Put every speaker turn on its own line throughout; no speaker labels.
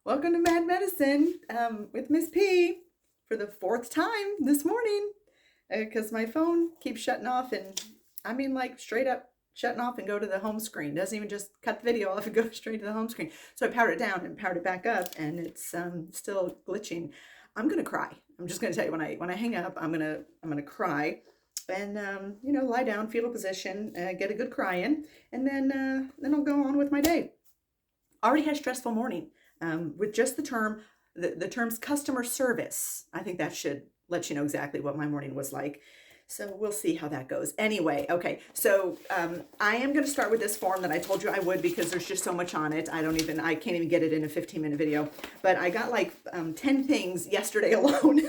Welcome to Mad Medicine with Miss P for the fourth time this morning because my phone keeps shutting off, and I mean like straight up shutting off and go to the home screen. Doesn't even just cut the video off and go straight to the home screen. So I powered it down and powered it back up, and it's still glitching. I'm gonna cry. I'm just gonna tell you, when I hang up, I'm gonna cry and lie down, fetal position, get a good cry in, and then I'll go on with my day. Already had a stressful morning with just the terms customer service. I think that should let you know exactly what my morning was like. So we'll see how that goes. Anyway, okay, so I am going to start with this form that I told you I would because there's just so much on it. I can't even get it in a 15-minute video. But I got like 10 things yesterday alone.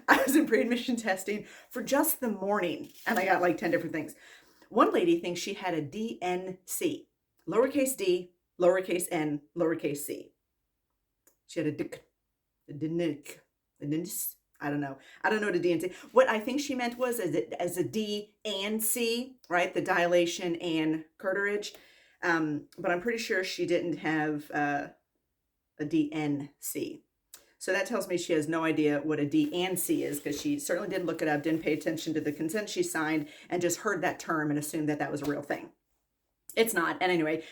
I was in pre-admission testing for just the morning, and I got like 10 different things. One lady thinks she had a DNC, lowercase d, lowercase n, lowercase c. She had a dick, I don't know. I don't know what a D and C. What I think she meant was as a D and C, right? The dilation and curtilage. But I'm pretty sure she didn't have a DNC. So that tells me she has no idea what a D and C is, because she certainly didn't look it up, didn't pay attention to the consent she signed, and just heard that term and assumed that that was a real thing. It's not. And anyway,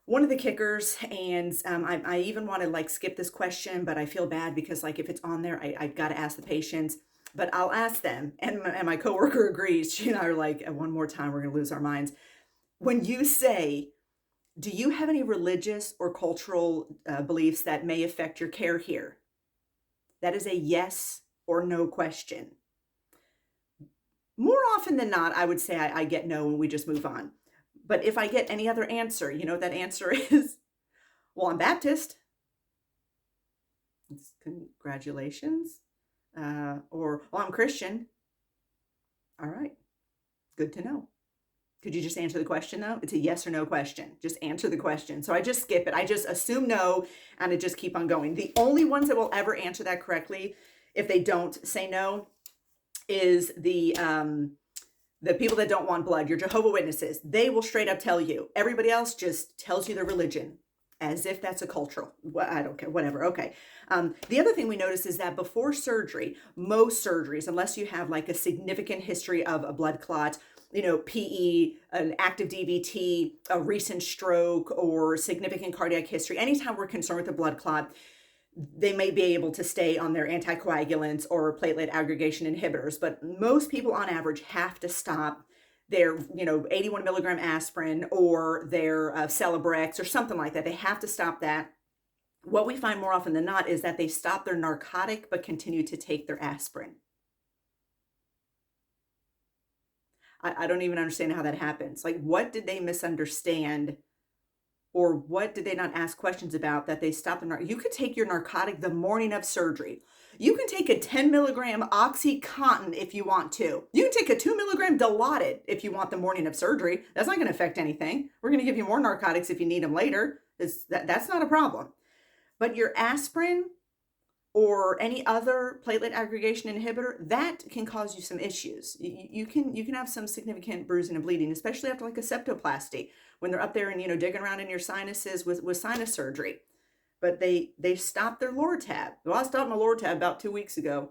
one of the kickers, and I even want to like skip this question, but I feel bad because like if it's on there, I got to ask the patients. But I'll ask them, and my coworker agrees. She and I are like, one more time, we're going to lose our minds. When you say, do you have any religious or cultural beliefs that may affect your care here? That is a yes or no question. More often than not, I would say I get no and we just move on. But if I get any other answer, you know what that answer is? Well, I'm Baptist. Congratulations. Or, well, I'm Christian. All right. Good to know. Could you just answer the question, though? It's a yes or no question. Just answer the question. So I just skip it. I just assume no, and I just keep on going. The only ones that will ever answer that correctly, if they don't say no, is the people that don't want blood, your Jehovah's Witnesses. They will straight up tell you. Everybody else just tells you their religion, as if that's a cultural. Well, I don't care, whatever. Okay. The other thing we notice is that before surgery, most surgeries, unless you have like a significant history of a blood clot, PE, an active DVT, a recent stroke, or significant cardiac history, anytime we're concerned with a blood clot, they may be able to stay on their anticoagulants or platelet aggregation inhibitors. But most people on average have to stop their 81 milligram aspirin or their Celebrex or something like that. They have to stop that. What we find more often than not is that they stop their narcotic but continue to take their aspirin. I don't even understand how that happens. Like, what did they misunderstand, or what did they not ask questions about that they stopped the You could take your narcotic the morning of surgery. You can take a 10 milligram OxyContin if you want to. You can take a 2 milligram Dilaudid if you want the morning of surgery. That's not going to affect anything. We're going to give you more narcotics if you need them later. That's not a problem. But your aspirin or any other platelet aggregation inhibitor, that can cause you some issues. You can have some significant bruising and bleeding, especially after like a septoplasty, when they're up there and digging around in your sinuses with sinus surgery. But they stopped their Lortab. Well, I stopped my Lortab about 2 weeks ago.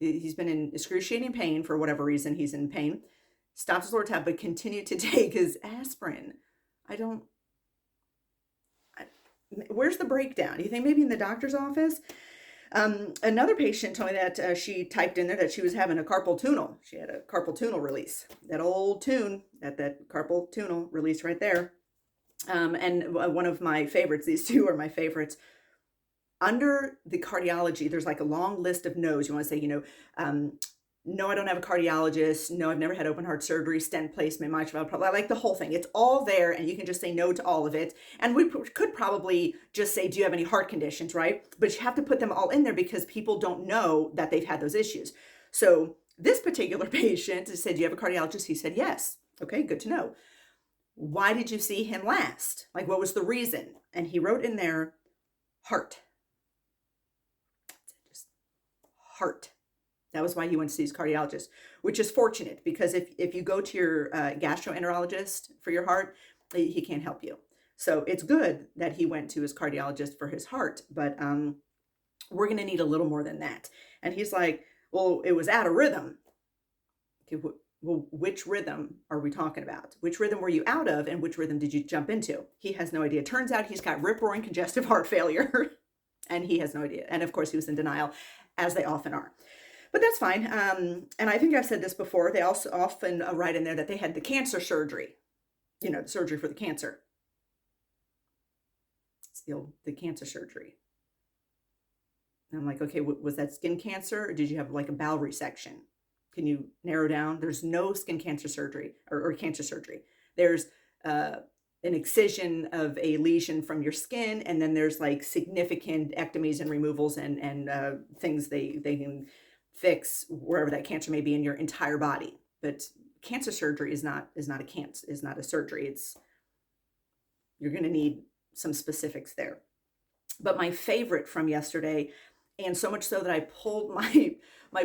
He's been in excruciating pain for whatever reason. He's in pain. Stopped his Lortab, but continued to take his aspirin. Where's the breakdown? Do you think maybe in the doctor's office? Another patient told me that she typed in there that she was having a carpal tunnel. She had a carpal tunnel release. That old tune, that carpal tunnel release right there. And one of my favorites, these two are my favorites. Under the cardiology, there's like a long list of no's. You want to say, no, I don't have a cardiologist. No, I've never had open heart surgery, stent placement, mitral valve, like the whole thing. It's all there, and you can just say no to all of it. And we could probably just say, do you have any heart conditions, right? But you have to put them all in there because people don't know that they've had those issues. So this particular patient said, do you have a cardiologist? He said, yes. Okay, good to know. Why did you see him last? Like, what was the reason? And he wrote in there, heart. Just heart. That was why he went to see his cardiologist, which is fortunate because if you go to your gastroenterologist for your heart, he can't help you. So it's good that he went to his cardiologist for his heart, but we're going to need a little more than that. And he's like, well, it was out of rhythm. Okay, well, which rhythm are we talking about? Which rhythm were you out of, and which rhythm did you jump into? He has no idea. Turns out he's got rip-roaring congestive heart failure, and he has no idea. And of course, he was in denial, as they often are. But that's fine. And I think I've said this before. They also often write in there that they had the cancer surgery, the surgery for the cancer. It's the cancer surgery. And I'm like, okay, was that skin cancer, or did you have like a bowel resection? Can you narrow down? There's no skin cancer surgery or cancer surgery. There's an excision of a lesion from your skin, and then there's like significant ectomies and removals and things they can fix wherever that cancer may be in your entire body. But cancer surgery is not a surgery. You're going to need some specifics there. But my favorite from yesterday, and so much so that I pulled my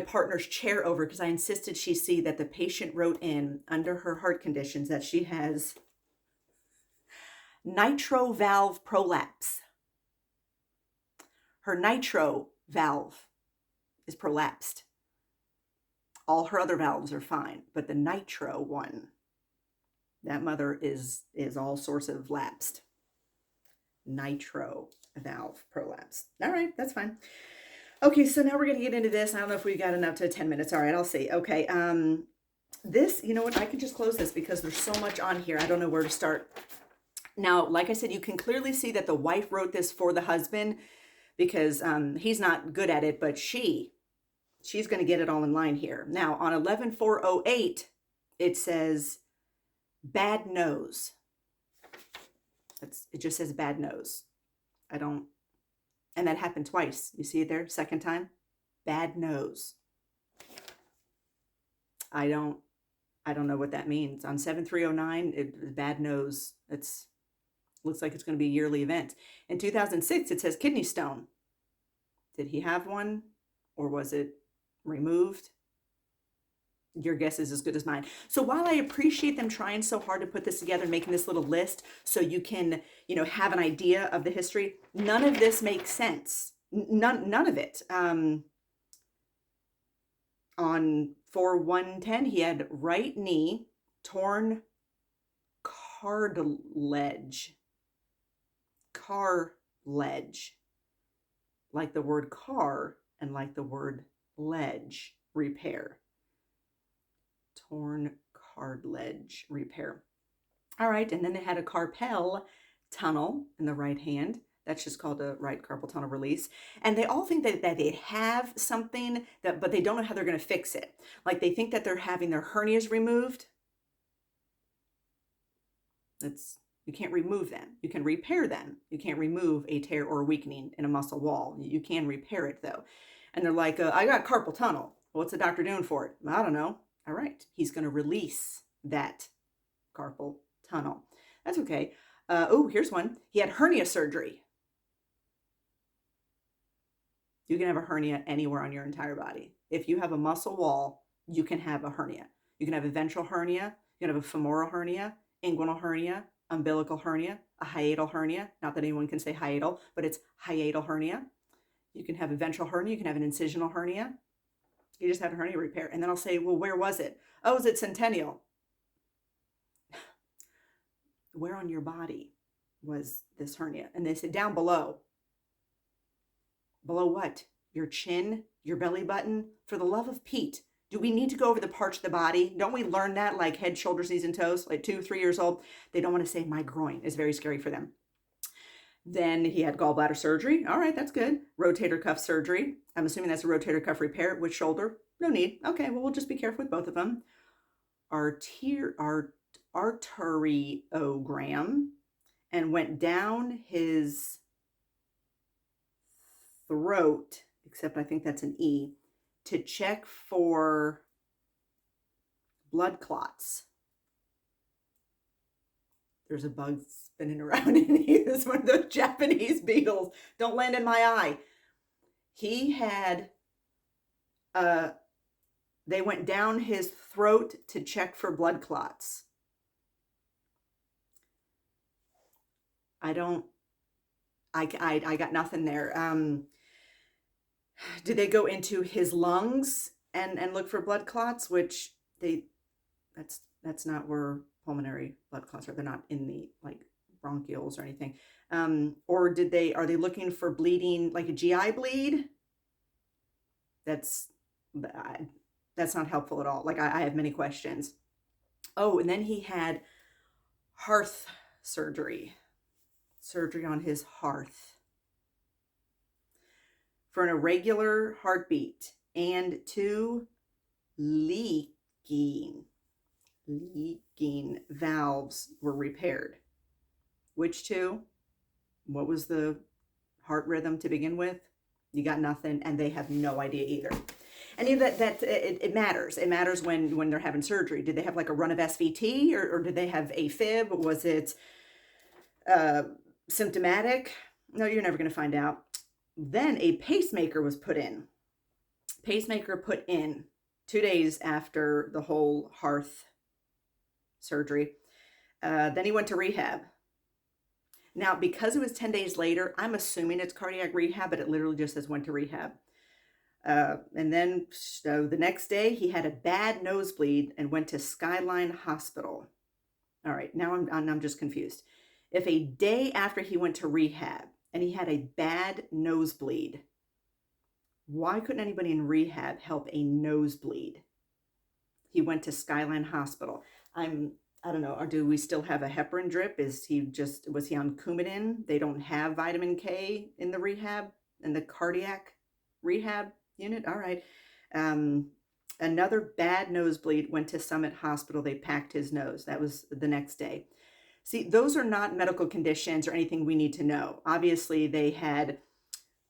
partner's chair over because I insisted she see that the patient wrote in under her heart conditions that she has nitro valve prolapse. Her nitro valve is prolapsed. All her other valves are fine, but the nitro one, that mother is all sorts of lapsed. Nitro valve prolapse. All right, that's fine. Okay, so now we're going to get into this. I don't know if we got enough to 10 minutes. All right, I'll see. Okay, this, you know what? I can just close this because there's so much on here. I don't know where to start. Now, like I said, you can clearly see that the wife wrote this for the husband because he's not good at it, but she's going to get it all in line here. Now, on 11/4/08, it says bad nose. It just says bad nose. And that happened twice. You see it there? Second time? Bad nose. I don't know what that means. On 7/3/09, bad nose. Looks like it's going to be a yearly event. In 2006, it says kidney stone. Did he have one, or was it removed? Your guess is as good as mine. So while I appreciate them trying so hard to put this together and making this little list so you can, have an idea of the history, none of this makes sense. None of it. On 4/1/10, he had right knee torn cartilage. Cartilage. Like the word car and like the word ledge, repair. Torn cartilage repair. All right, and then they had a carpal tunnel in the right hand. That's just called a right carpal tunnel release. And they all think that they have something, but they don't know how they're going to fix it. Like they think that they're having their hernias removed. You can't remove them. You can repair them. You can't remove a tear or a weakening in a muscle wall. You can repair it though. And they're like, I got carpal tunnel. What's the doctor doing for it? I don't know. All right, he's going to release that carpal tunnel. That's okay. Here's one. He had hernia surgery. You can have a hernia anywhere on your entire body. If you have a muscle wall, you can have a hernia. You can have a ventral hernia. You can have a femoral hernia, inguinal hernia, umbilical hernia, a hiatal hernia. Not that anyone can say hiatal, but it's hiatal hernia. You can have a ventral hernia. You can have an incisional hernia. You just had a hernia repair. And then I'll say, well, where was it? Oh, it was at Centennial. Where on your body was this hernia? And they say down below. Below what? Your chin, your belly button? For the love of Pete, do we need to go over the parts of the body? Don't we learn that like head, shoulders, knees, and toes? Like 2, 3 years old, they don't want to say my groin. It's very scary for them. Then he had gallbladder surgery. All right, that's good. Rotator cuff surgery. I'm assuming that's a rotator cuff repair. Which shoulder? No need. Okay, well, we'll just be careful with both of them. Arteriogram, and went down his throat, except I think that's an E, to check for blood clots. There's a bug spinning around in here. It's one of those Japanese beetles. Don't land in my eye. He had, they went down his throat to check for blood clots. I don't, I got nothing there. Did they go into his lungs and look for blood clots, which they, that's not where pulmonary blood clots are. They're not in the like bronchioles or anything. Or are they looking for bleeding, like a GI bleed? That's, that's not helpful at all. Like I have many questions. Oh, and then he had hearth surgery on his hearth for an irregular heartbeat and two leaking valves were repaired. Which two? What was the heart rhythm to begin with? You got nothing, and they have no idea either. And it matters. It matters when they're having surgery. Did they have like a run of SVT, or did they have AFib? Was it symptomatic? No, you're never going to find out. Then a pacemaker was put in. Pacemaker put in 2 days after the whole hearth surgery. Then he went to rehab. Now, because it was 10 days later, I'm assuming it's cardiac rehab, but it literally just says went to rehab. And then the next day, he had a bad nosebleed and went to Skyline Hospital. All right, now I'm just confused. If a day after he went to rehab and he had a bad nosebleed, why couldn't anybody in rehab help a nosebleed? He went to Skyline Hospital. I don't know, or do we still have a heparin drip? Was he on Coumadin? They don't have vitamin K in the rehab, in the cardiac rehab unit? All right. Another bad nosebleed, went to Summit Hospital. They packed his nose. That was the next day. See, those are not medical conditions or anything we need to know. Obviously, they had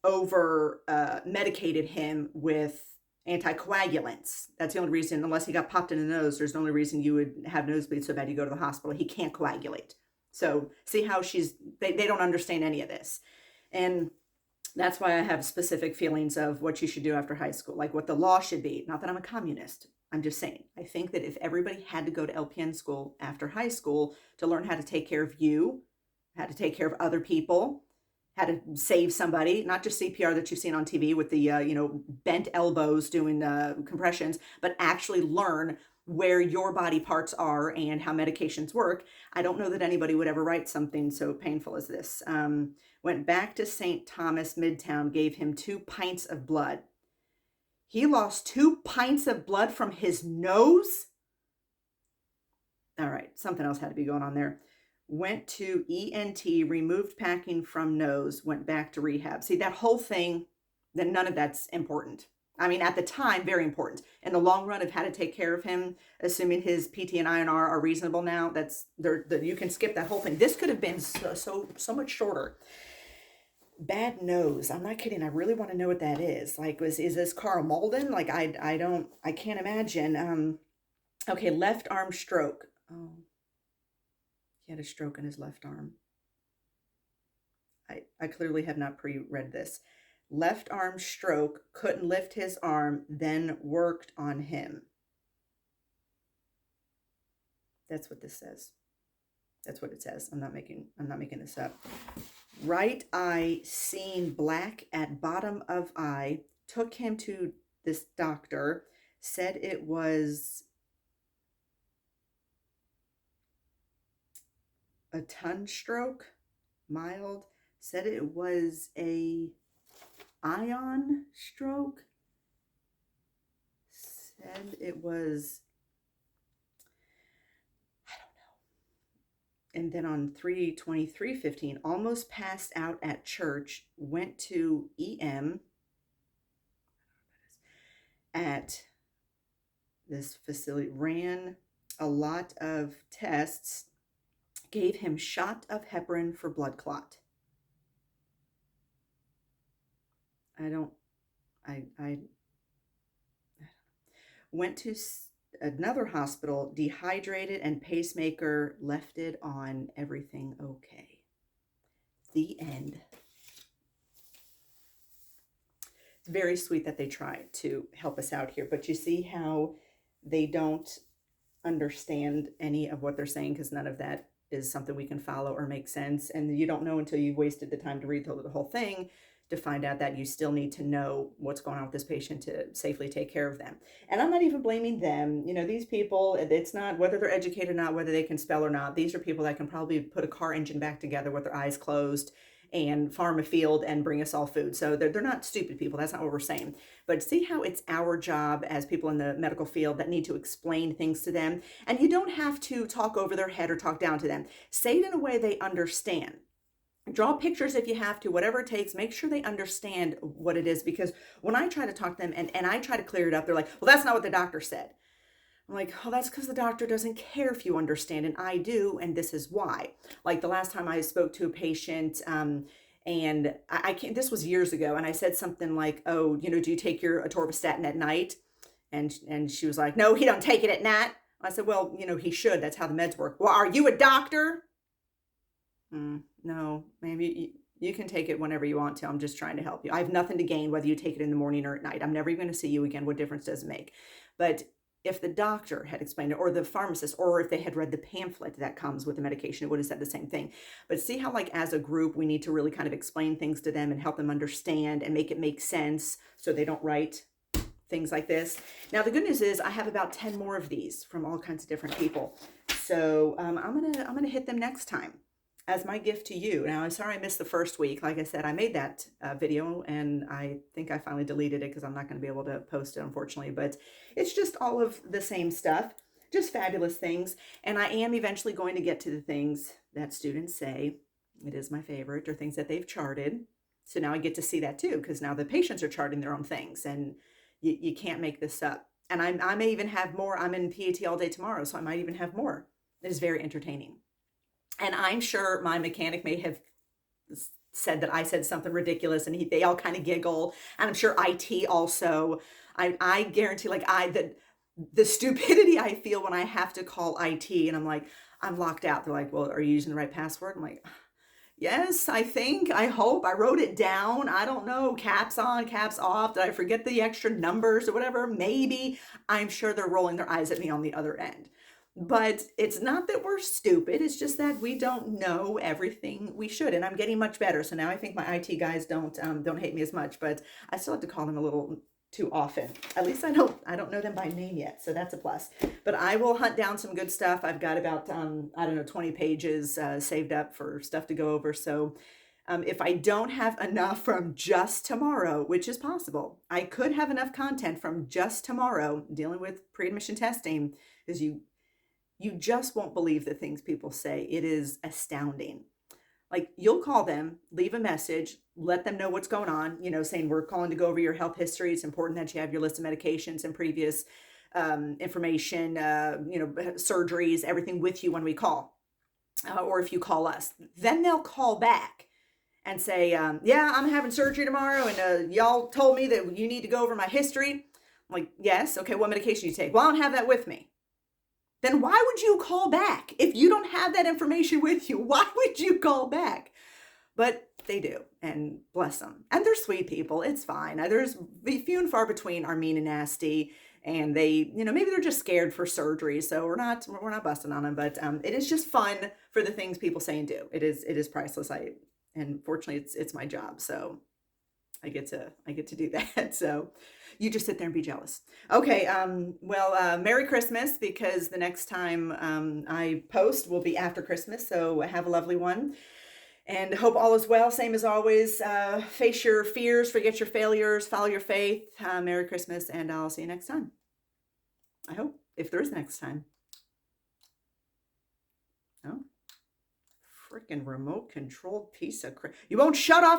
over medicated him with anticoagulants. That's the only reason, unless he got popped in the nose, there's the only reason you would have nosebleed so bad you go to the hospital. He can't coagulate. So see how they don't understand any of this. And that's why I have specific feelings of what you should do after high school, like what the law should be. Not that I'm a communist. I'm just saying, I think that if everybody had to go to LPN school after high school to learn how to take care of you, how to take care of other people, how to save somebody, not just CPR that you've seen on TV with the, bent elbows doing compressions, but actually learn where your body parts are and how medications work. I don't know that anybody would ever write something so painful as this. Went back to St. Thomas Midtown, gave him 2 pints of blood. He lost 2 pints of blood from his nose? All right, something else had to be going on there. Went to ENT, removed packing from nose, went back to rehab. See, that whole thing, then none of that's important. I mean, at the time, very important. In the long run of how to take care of him, assuming his PT and INR are reasonable now, you can skip that whole thing. This could have been so much shorter. Bad nose. I'm not kidding. I really want to know what that is. Like, is this Carl Malden? Like, I can't imagine. Okay, left arm stroke. Oh. He had a stroke in his left arm. I clearly have not pre-read this. Left arm stroke, couldn't lift his arm, then worked on him. That's what this says. That's what it says. I'm not making this up. Right eye seen black at bottom of eye. Took him to this doctor. Said it was a ton stroke, mild. Said it was a ion stroke. Said it was, I don't know. And then on 3/23/15, almost passed out at church, went to EM at this facility, ran a lot of tests, gave him shot of heparin for blood clot. I went to another hospital, dehydrated and pacemaker, left it on, everything okay. The end. It's very sweet that they tried to help us out here, but you see how they don't understand any of what they're saying because none of that is something we can follow or make sense. And you don't know until you've wasted the time to read the whole thing to find out that you still need to know what's going on with this patient to safely take care of them. And I'm not even blaming them. You know, these people, it's not whether they're educated or not, whether they can spell or not. These are people that can probably put a car engine back together with their eyes closed and farm a field and bring us all food. So they're not stupid people. That's not what we're saying. But see how it's our job as people in the medical field that need to explain things to them. And you don't have to talk over their head or talk down to them. Say it in a way they understand. Draw pictures if you have to, whatever it takes. Make sure they understand what it is. Because when I try to talk to them and I try to clear it up, they're like, well, that's not what the doctor said. I'm like, oh, that's because the doctor doesn't care if you understand, and I do, and this is why. Like the last time I spoke to a patient, and I can't, this was years ago, and I said something like, oh, you know, do you take your atorvastatin at night? And she was like, no, he don't take it at night. I said, well, you know, he should. That's how the meds work. Well, are you a doctor? No, maybe you can take it whenever you want to. I'm just trying to help you. I have nothing to gain whether you take it in the morning or at night. I'm never even going to see you again. What difference does it make? But if the doctor had explained it, or the pharmacist, or if they had read the pamphlet that comes with the medication, it would have said the same thing. But see how, like, as a group, we need to really kind of explain things to them and help them understand and make it make sense so they don't write things like this. Now, the good news is I have about 10 more of these from all kinds of different people. So I'm gonna hit them next time as my gift to you. Now, I'm sorry I missed the first week. Like I said, I made that video, and I think I finally deleted it because I'm not going to be able to post it, unfortunately. But it's just all of the same stuff, just fabulous things. And I am eventually going to get to the things that students say it is my favorite, or things that they've charted. So now I get to see that too, because now the patients are charting their own things, and you can't make this up. And I may even have more. I'm in PAT all day tomorrow, so I might even have more. It is very entertaining. And I'm sure my mechanic may have said that I said something ridiculous, and they all kind of giggle. And I'm sure IT also. I guarantee, like, the stupidity I feel when I have to call IT and I'm like, I'm locked out. They're like, well, are you using the right password? I'm like, yes, I think, I hope. I wrote it down. I don't know. Caps on, caps off. Did I forget the extra numbers or whatever? Maybe. I'm sure they're rolling their eyes at me on the other end. But it's not that we're stupid. It's just that we don't know everything we should. And I'm getting much better. So now I think my IT guys don't hate me as much. But I still have to call them a little too often. At least I don't know them by name yet. So that's a plus. But I will hunt down some good stuff. I've got about, I don't know, 20 pages saved up for stuff to go over. So if I don't have enough from just tomorrow, which is possible, I could have enough content from just tomorrow dealing with pre-admission testing, because you just won't believe the things people say. It is astounding. Like, you'll call them, leave a message, let them know what's going on, you know, saying we're calling to go over your health history. It's important that you have your list of medications and previous information, you know, surgeries, everything with you when we call, or if you call us. Then they'll call back and say, yeah, I'm having surgery tomorrow, and y'all told me that you need to go over my history. I'm like, yes, okay, what medication do you take? Well, I don't have that with me. Then why would you call back? If you don't have that information with you, why would you call back? But they do, and bless them. And they're sweet people. It's fine. There's few and far between are mean and nasty, and they, you know, maybe they're just scared for surgery. So we're not busting on them, but it is just fun for the things people say and do. It is priceless. And fortunately it's my job. So I get to do that. So you just sit there and be jealous. Okay. Well, Merry Christmas, because the next time I post will be after Christmas. So have a lovely one, and hope all is well. Same as always. Face your fears, forget your failures, follow your faith. Merry Christmas, and I'll see you next time. I hope, if there is next time. Oh, freaking remote controlled piece of crap. You won't shut off